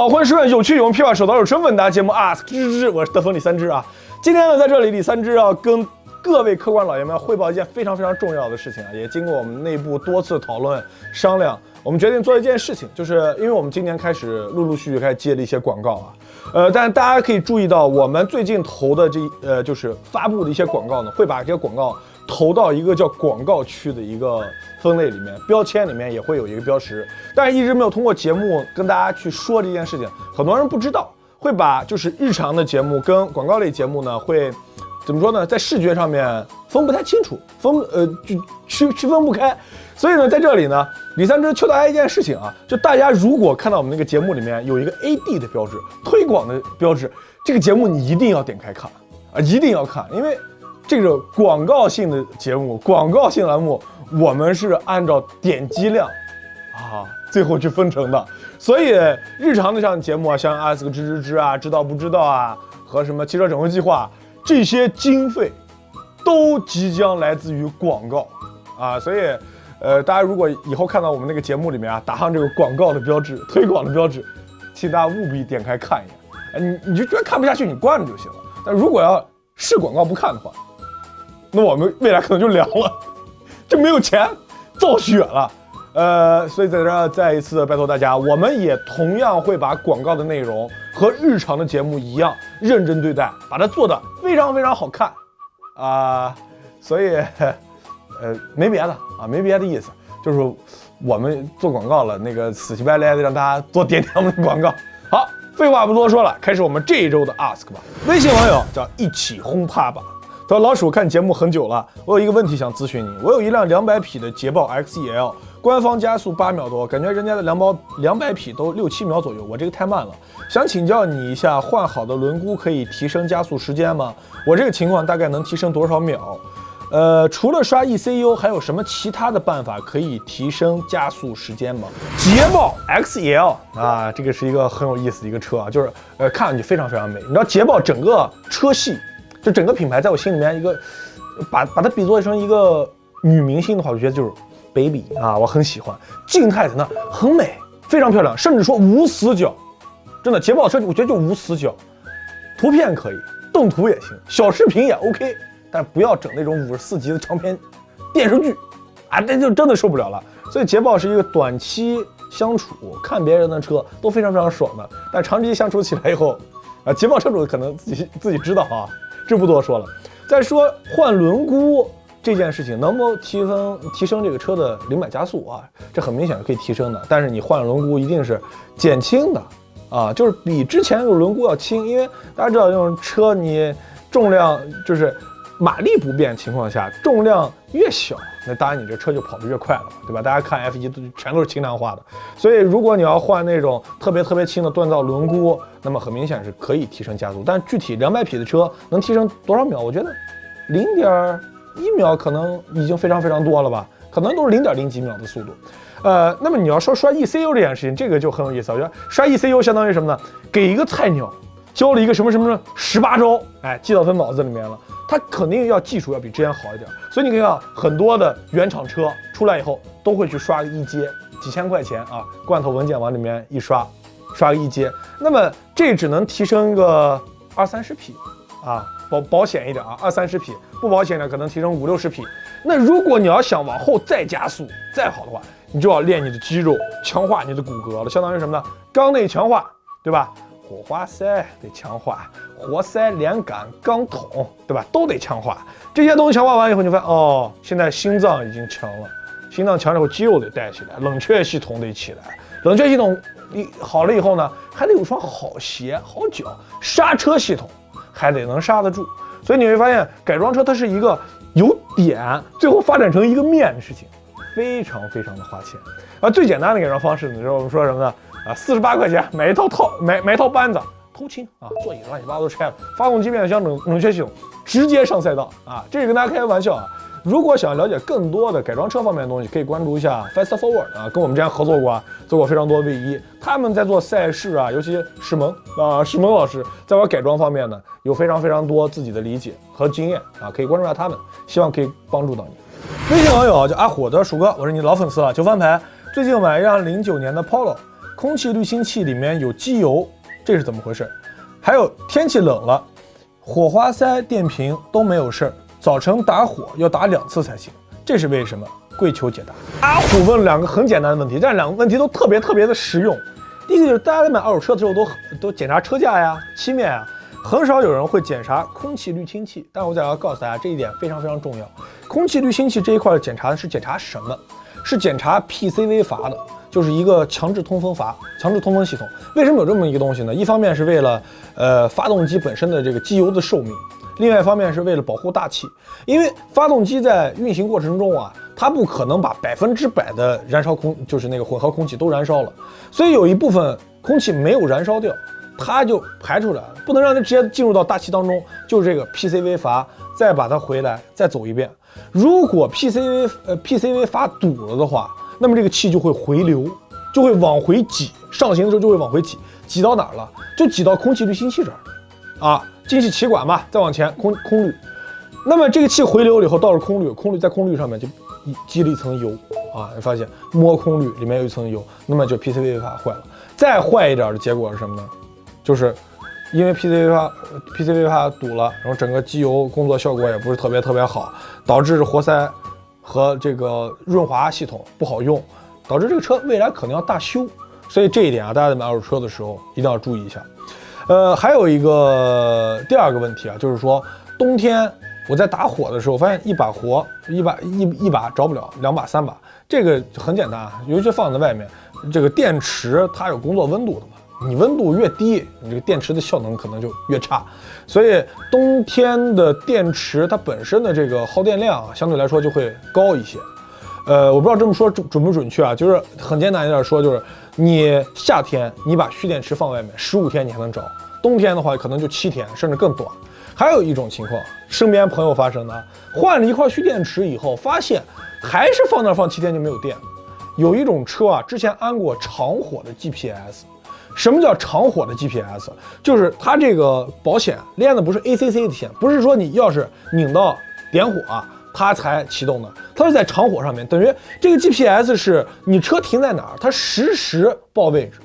好，欢迎收看有趣有用、屁话手刀有身份的节目 Ask 芝，我是德峰李三芝啊。今天呢，在这里李三芝要跟各位客官老爷们汇报一件非常重要的事情啊，也经过我们内部多次讨论商量，我们决定做一件事情，就是因为我们今年开始陆续开始接了一些广告啊，但大家可以注意到，我们最近投的就是发布的一些广告呢，会把这些广告投到一个叫广告区的一个分类里面，标签里面也会有一个标识，但是一直没有通过节目跟大家去说这件事情，很多人不知道，会把就是日常的节目跟广告类节目呢，会怎么说呢，在视觉上面分不太清楚，就区分不开，所以呢，在这里呢，李三芝求大家一件事情啊，就大家如果看到我们那个节目里面有一个 AD 的标志，推广的标志，这个节目你一定要点开看啊，一定要看，因为这个广告性的节目、广告性栏目，我们是按照点击量啊最后去分成的。所以日常的像节目啊，像 Ask 芝啊、知道不知道啊，和什么汽车整合计划，这些经费都即将来自于广告啊。所以大家如果以后看到我们那个节目里面啊，打上这个广告的标志、推广的标志，请大家务必点开看一眼。你就觉得看不下去，你关了就行了。但如果要是广告不看的话，那我们未来可能就凉了，就没有钱造血了。所以在这儿再一次拜托大家，我们也同样会把广告的内容和日常的节目一样认真对待，把它做得非常好看啊。所以没别的啊，没别的意思，就是我们做广告了，那个死乞白赖的让大家多点我们的广告。好，废话不多说了，开始我们这一周的 Ask 吧。微信网友叫一起轰趴吧。他说：“老鼠看节目很久了，我有一个问题想咨询你。我有一辆200匹的捷豹 XEL， 官方加速8秒多，感觉人家的200匹都6、7秒左右，我这个太慢了。想请教你一下，换好的轮毂可以提升加速时间吗？我这个情况大概能提升多少秒？除了刷 ECU， 还有什么其他的办法可以提升加速时间吗？”捷豹 XEL 啊，这个是一个很有意思的一个车啊，就是看上去非常美。你知道捷豹整个车系，就整个品牌在我心里面一个，把它比作成一个女明星的话，我觉得就是 baby 啊，我很喜欢。静态的呢很美，非常漂亮，甚至说无死角。真的，捷豹车我觉得就无死角，图片可以，动图也行，小视频也 OK， 但不要整那种54集的长篇电视剧啊，这就真的受不了了。所以捷豹是一个短期相处，看别人的车都非常爽的，但长期相处起来以后，啊，捷豹车主可能自己知道啊。这不多说了，再说换轮毂这件事情能不能提升这个车的零百加速啊？这很明显是可以提升的，但是你换了轮毂一定是减轻的啊，就是比之前那种轮毂要轻，因为大家知道这种车你重量就是马力不变情况下，重量越小，那当然你这车就跑得越快了嘛，对吧？大家看 F1 全都是轻量化的，所以如果你要换那种特别轻的锻造轮毂，那么很明显是可以提升加速，但具体200匹的车能提升多少秒？我觉得0.1秒可能已经非常多了吧，可能都是0.0几秒的速度。那么你要说刷 ECU 这件事情，这个就很有意思。我觉得刷 ECU 相当于什么呢？给一个菜鸟教了一个什么18招，哎，记到他脑子里面了。他肯定要技术要比之前好一点，所以你可以看很多的原厂车出来以后都会去刷个一阶，几千块钱啊，罐头文件往里面一刷个一阶。那么这只能提升个20-30匹啊，保险一点啊，20-30匹，不保险的可能提升50-60匹。那如果你要想往后再加速再好的话，你就要练你的肌肉，强化你的骨骼了，相当于什么呢？缸内强化，对吧？火花塞得强化，活塞、连杆、钢筒，对吧？都得强化。这些东西强化完以后，你发现哦，现在心脏已经强了，心脏强了以后肌肉得带起来，冷却系统得起来。冷却系统好了以后呢，还得有双好鞋、好脚，刹车系统还得能刹得住。所以你会发现，改装车它是一个由点最后发展成一个面的事情，非常的花钱。最简单的改装方式，你知道我们说什么呢？48块钱买一套扳子，偷轻啊，座椅乱七八糟都拆了，发动机变速箱冷却系统直接上赛道啊！这是跟大家开个玩笑啊。如果想了解更多的改装车方面的东西，可以关注一下 Fast Forward 啊，跟我们之前合作过啊，做过非常多的V1，他们在做赛事啊，尤其史萌老师在玩改装方面呢，有非常多自己的理解和经验啊，可以关注一下他们，希望可以帮助到你。微信网友叫阿虎的鼠哥，我是你老粉丝了，9翻牌。最近买一辆09年的 Polo，空气滤清器里面有机油，这是怎么回事？还有天气冷了，火花塞、电瓶都没有事儿，早晨打火要打2次才行，这是为什么？跪求解答。阿虎问2个很简单的问题，但2个问题都特别的实用。第一个就是大家在买二手车的时候都检查车架呀、漆面呀，很少有人会检查空气滤清器。但我要告诉大家，这一点非常重要。空气滤清器这一块检查是检查什么？是检查 PCV 阀的，就是一个强制通风阀、强制通风系统。为什么有这么一个东西呢？一方面是为了发动机本身的这个机油的寿命，另外一方面是为了保护大气。因为发动机在运行过程中啊，它不可能把100%的燃烧就是那个混合空气都燃烧了，所以有一部分空气没有燃烧掉，它就排出来了，不能让它直接进入到大气当中，就是这个 PCV 阀再把它回来再走一遍。如果 PCV 阀堵了的话，那么这个气就会回流，就会往回挤，上行的时候就会往回挤，挤到哪儿了？就挤到空气滤清器这儿啊，进气气管嘛，再往前空滤。那么这个气回流了以后，到了空滤在空滤上面就积了一层油啊，你发现摸空滤里面有一层油，那么就 PCV 阀坏了。再坏一点的结果是什么呢？就是因为 PCV 阀堵了，然后整个机油工作效果也不是特别好，导致活塞和这个润滑系统不好用，导致这个车未来可能要大修。所以这一点啊，大家在买二手车的时候一定要注意一下。还有一个第2个问题啊，就是说冬天我在打火的时候，发现一把着不了，2把3把，这个很简单啊，尤其放在外面，这个电池它有工作温度的嘛，你温度越低，你这个电池的效能可能就越差，所以冬天的电池它本身的这个耗电量啊，相对来说就会高一些。我不知道这么说准不准确啊，就是很简单一点说，就是你夏天你把蓄电池放外面15天你还能着，冬天的话可能就7天甚至更短。还有一种情况，身边朋友发生的，换了一块蓄电池以后，发现还是放那儿放7天就没有电。有一种车啊，之前安过长火的 GPS。什么叫长火的 GPS？ 就是它这个保险连的不是 ACC 的线，不是说你要是拧到点火啊，它才启动的，它是在长火上面，等于这个 GPS 是你车停在哪儿，它实时报位置。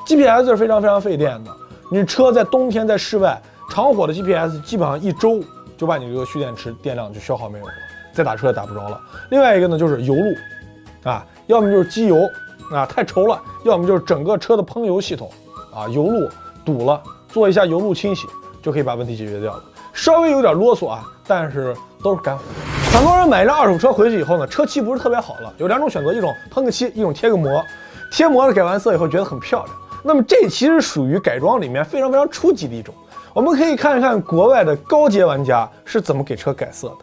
GPS 是非常费电的，你车在冬天在室外，长火的 GPS 基本上1周就把你这个蓄电池电量就消耗没有了，再打车也打不着了。另外一个呢就是油路啊，要么就是机油啊太稠了，要么就是整个车的喷油系统啊油路堵了，做一下油路清洗就可以把问题解决掉了。稍微有点啰嗦啊，但是都是干货。很多人买一辆二手车回去以后呢，车漆不是特别好了，有2种选择，一种喷个漆，一种贴个膜。贴膜的改完色以后觉得很漂亮，那么这其实属于改装里面非常初级的一种。我们可以看一看国外的高阶玩家是怎么给车改色的。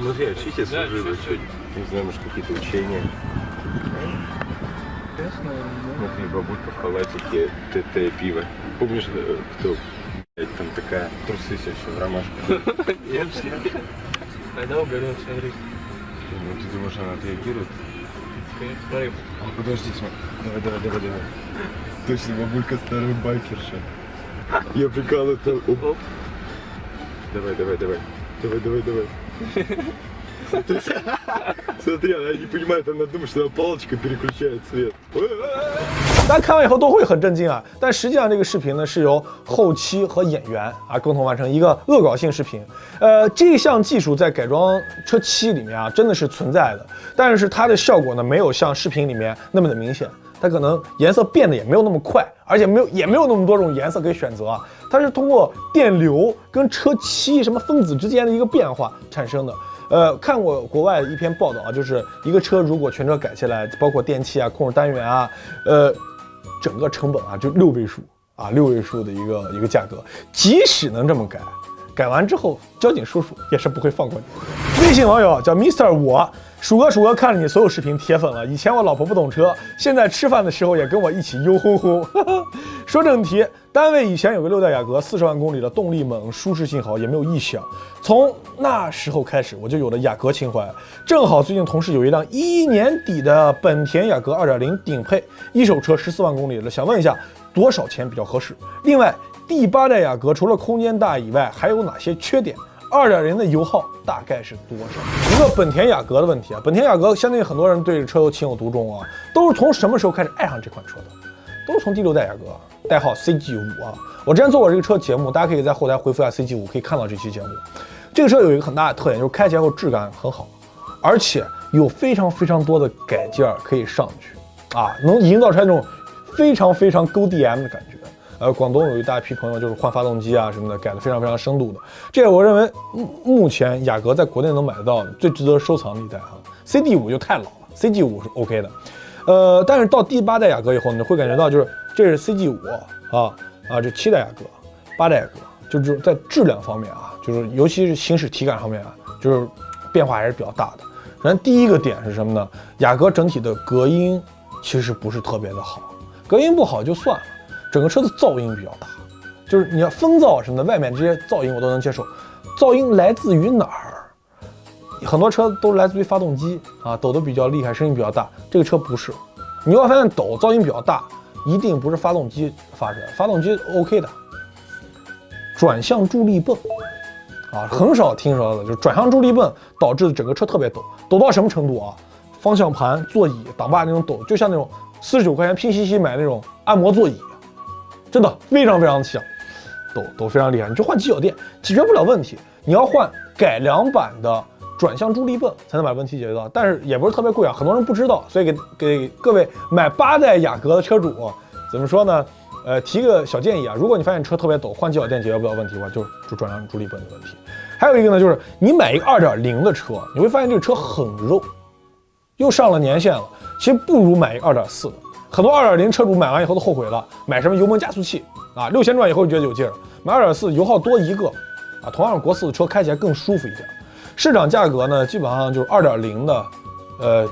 Смотри, очистят служивые сегодня. Не знаю, может какие-то учения. Смотри, бабулька в халатике, ТТ пиво. Помнишь, кто? Там такая трусы еще в ромашку. Нет, Когда уберем, смотри. Ну ты думаешь, она отреагирует? Смотри. Подожди, смотри. Давай. Точно, бабулька старая байкерша. Я прикалываю там. Оп. Давай. Смотри, она не понимает, она думает, что она палочкой переключает цвет. 大家看完以后都会很震惊啊，但实际上这个视频呢是由后期和演员啊共同完成一个恶搞性视频。这项技术在改装车漆里面啊真的是存在的，但是它的效果呢没有像视频里面那么的明显，它可能颜色变得也没有那么快，而且也没有那么多种颜色可以选择啊。它是通过电流跟车漆什么分子之间的一个变化产生的。看过国外一篇报道啊，就是一个车如果全车改下来，包括电器啊、控制单元啊，整个成本啊就6位数啊，6位数的一个价格，即使能这么改。改完之后，交警叔叔也是不会放过你。微信网友叫 Mr. 我，鼠哥看了你所有视频，铁粉了。以前我老婆不懂车，现在吃饭的时候也跟我一起悠轰轰。说正题，单位以前有个6代雅阁，40万公里的，动力猛，舒适性好，也没有异响。从那时候开始，我就有了雅阁情怀。正好最近同事有一辆11年底的本田雅阁2.0顶配，一手车14万公里了，想问一下多少钱比较合适？另外，第8代雅阁除了空间大以外，还有哪些缺点？2.0的油耗大概是多少？一个本田雅阁的问题啊，本田雅阁相对很多人对这车都情有独钟啊，都是从什么时候开始爱上这款车的？都是从第6代雅阁，代号 CG5啊。我之前做过这个车节目，大家可以在后台回复一下 CG5，可以看到这期节目。这个车有一个很大的特点，就是开起来后质感很好，而且有非常多的改件可以上去啊，能营造出来那种非常 Go DM 的感觉。广东有一大批朋友就是换发动机啊什么的，改得非常深度的。这个我认为目前雅阁在国内能买得到的最值得收藏的一代哈。CD5 就太老了 ，CG5 是 OK 的。但是到第8代雅阁以后，你会感觉到就是这是 CG5 这7代雅阁、8代雅阁，就是在质量方面啊，就是尤其是行驶体感上面啊，就是变化还是比较大的。然后第一个点是什么呢？雅阁整体的隔音其实不是特别的好，隔音不好就算了。整个车的噪音比较大，就是你要风噪什么的，外面这些噪音我都能接受。噪音来自于哪儿？很多车都来自于发动机啊，抖得比较厉害，声音比较大。这个车不是，你会发现抖噪音比较大，一定不是发动机发出来，发动机 OK 的。转向助力泵啊，很少听说的，就是转向助力泵导致整个车特别抖，抖到什么程度啊？方向盘、座椅、挡把那种抖，就像那种49块钱拼夕夕买那种按摩座椅。真的非常强，抖非常厉害，你就换机脚垫解决不了问题，你要换改良版的转向助力泵才能把问题解决到，但是也不是特别贵啊，很多人不知道，所以给各位买8代雅阁的车主怎么说呢？提个小建议啊，如果你发现车特别抖，换机脚垫解决不了问题的话，就转向助力泵的问题。还有一个呢，就是你买一个2.0的车，你会发现这个车很肉，又上了年限了，其实不如买一个2.4的。很多2.0车主买完以后都后悔了，买什么油门加速器啊，6000转以后就觉得有劲儿，买2.4油耗多一个啊，同样是国4的车开起来更舒服一点。市场价格呢，基本上就是2.0的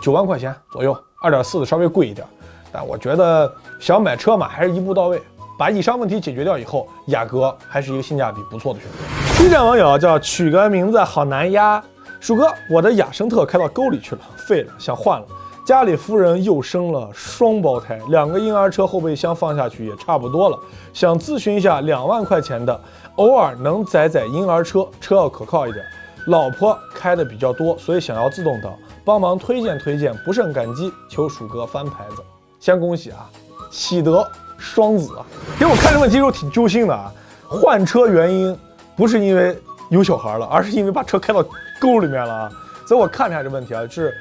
，9万块钱左右，2.4的稍微贵一点。但我觉得想买车嘛，还是一步到位，把以上问题解决掉以后，雅阁还是一个性价比不错的选择。B 站网友叫取个名字好难呀，鼠哥，我的雅圣特开到沟里去了，废了，想换了。家里夫人又生了双胞胎，2个婴儿车后备箱放下去也差不多了，想咨询一下2万块钱的，偶尔能载婴儿车，车要可靠一点。老婆开的比较多，所以想要自动挡，帮忙推荐，不胜感激，求鼠哥翻牌子。先恭喜啊，喜得双子啊！给我看这问题的时候挺揪心的啊。换车原因不是因为有小孩了，而是因为把车开到沟里面了啊。所以我看一下这问题啊，是。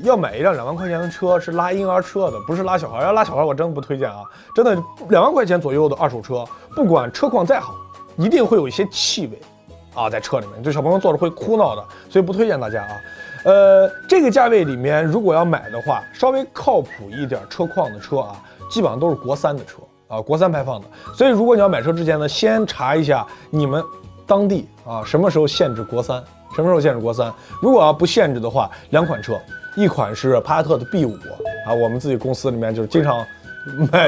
要买一辆2万块钱的车是拉婴儿车的，不是拉小孩。要拉小孩我真不推荐啊！真的，2万块钱左右的二手车，不管车况再好，一定会有一些气味啊在车里面，就小朋友坐着会哭闹的，所以不推荐大家啊。这个价位里面如果要买的话，稍微靠谱一点车况的车啊，基本上都是国3的车啊，国3排放的。所以如果你要买车之前呢，先查一下你们当地啊什么时候限制国3，什么时候限制国3。如果要不限制的话，2款车。一款是帕萨特的 B5啊，我们自己公司里面就是经常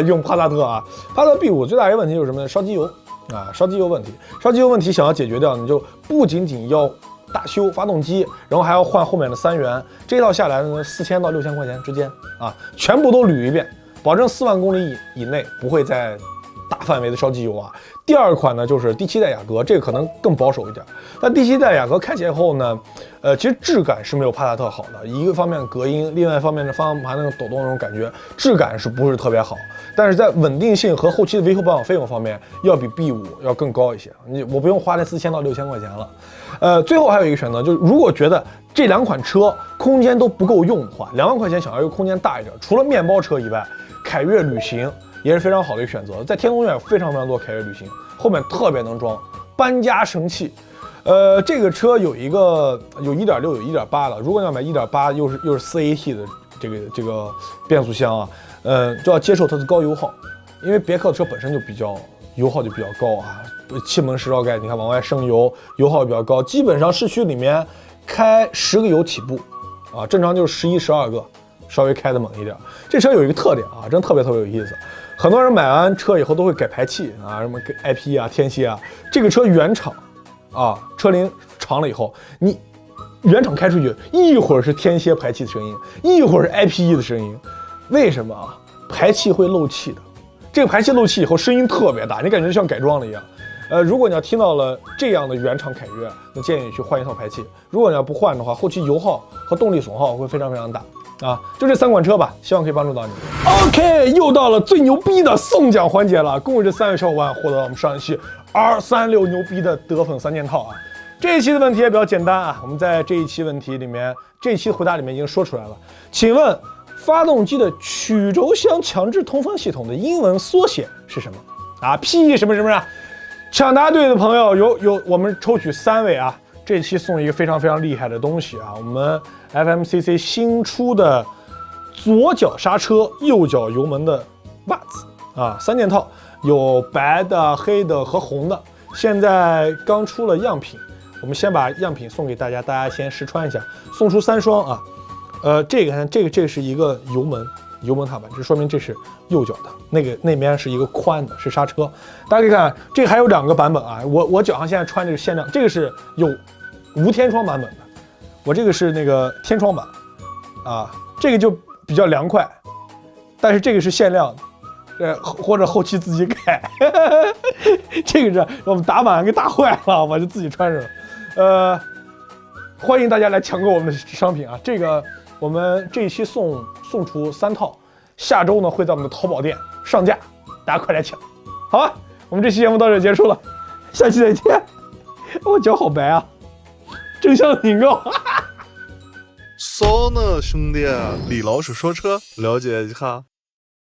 用帕萨特啊。帕萨特 B5最大一个问题就是什么呢？烧机油啊，烧机油问题。烧机油问题想要解决掉，你就不仅要大修发动机，然后还要换后面的3元，这一套下来呢4000到6000块钱之间啊，全部都捋一遍，保证4万公里以内不会再大范围的烧机油啊。第2款呢就是第7代雅阁，这个可能更保守一点。但第7代雅阁开起来后呢，其实质感是没有帕萨特好的。一个方面隔音，另外一方面的方向盘那种抖动那种感觉，质感是不是特别好？但是在稳定性和后期的维修保养费用方面，要比 B5要更高一些。我不用花那4000到6000块钱了。最后还有一个选择，就是如果觉得这2款车空间都不够用的话，2万块钱想要一个空间大一点，除了面包车以外，凯越旅行也是非常好的一个选择。在天通苑有非常多凯越旅行，后面特别能装，搬家神器。这个车有1.6有1.8的，如果你要买1.8又是 4AT 的这个变速箱啊，就要接受它的高油耗，因为别克的车本身就油耗就比较高啊，气门实罩盖你看往外生油，油耗比较高，基本上市区里面开10个油起步啊，正常就是11、12个，稍微开的猛一点。这车有一个特点啊，真特别有意思，很多人买完车以后都会改排气啊，什么 IP 啊、天蝎啊，这个车原厂啊，车龄长了以后，你原厂开出去，一会儿是天蝎排气的声音，一会儿是 IPE 的声音，为什么啊？排气会漏气的，这个排气漏气以后声音特别大，你感觉像改装了一样。如果你要听到了这样的原厂凯越，那建议你去换一套排气。如果你要不换的话，后期油耗和动力损耗会非常大啊。就这3款车吧，希望可以帮助到你。OK， 又到了最牛逼的送奖环节了，恭喜这3位小伙伴获得了我们上一期 R36牛逼的德粉3件套啊。这一期的问题也比较简单啊，我们在这一期问题里面，这一期回答里面已经说出来了。请问发动机的曲轴箱强制通风系统的英文缩写是什么啊 ？P 什么什么啊？抢答对的朋友有我们抽取3位啊，这期送一个非常厉害的东西啊，我们 FMCC 新出的左脚刹车、右脚油门的袜子啊，3件套，有白的、黑的和红的，现在刚出了样品，我们先把样品送给大家，大家先试穿一下，送出3双啊。这个是一个油门踏板，这说明这是右脚的，那边是一个宽的，是刹车。大家可以看，这个还有2个版本啊。我脚上现在穿这个限量，这个是有无天窗版本的，我这个是那个天窗版啊，这个就比较凉快，但是这个是限量的，或者后期自己改。这个是我们打板给打坏了，我就自己穿上了。欢迎大家来抢购我们的商品啊！这个我们这一期送出3套，下周呢会在我们的淘宝店上架，大家快来抢，好吧？我们这期节目到这结束了，下期再见。我脚好白啊，正向警告。骚呢，兄弟，李老鼠说车，了解一下。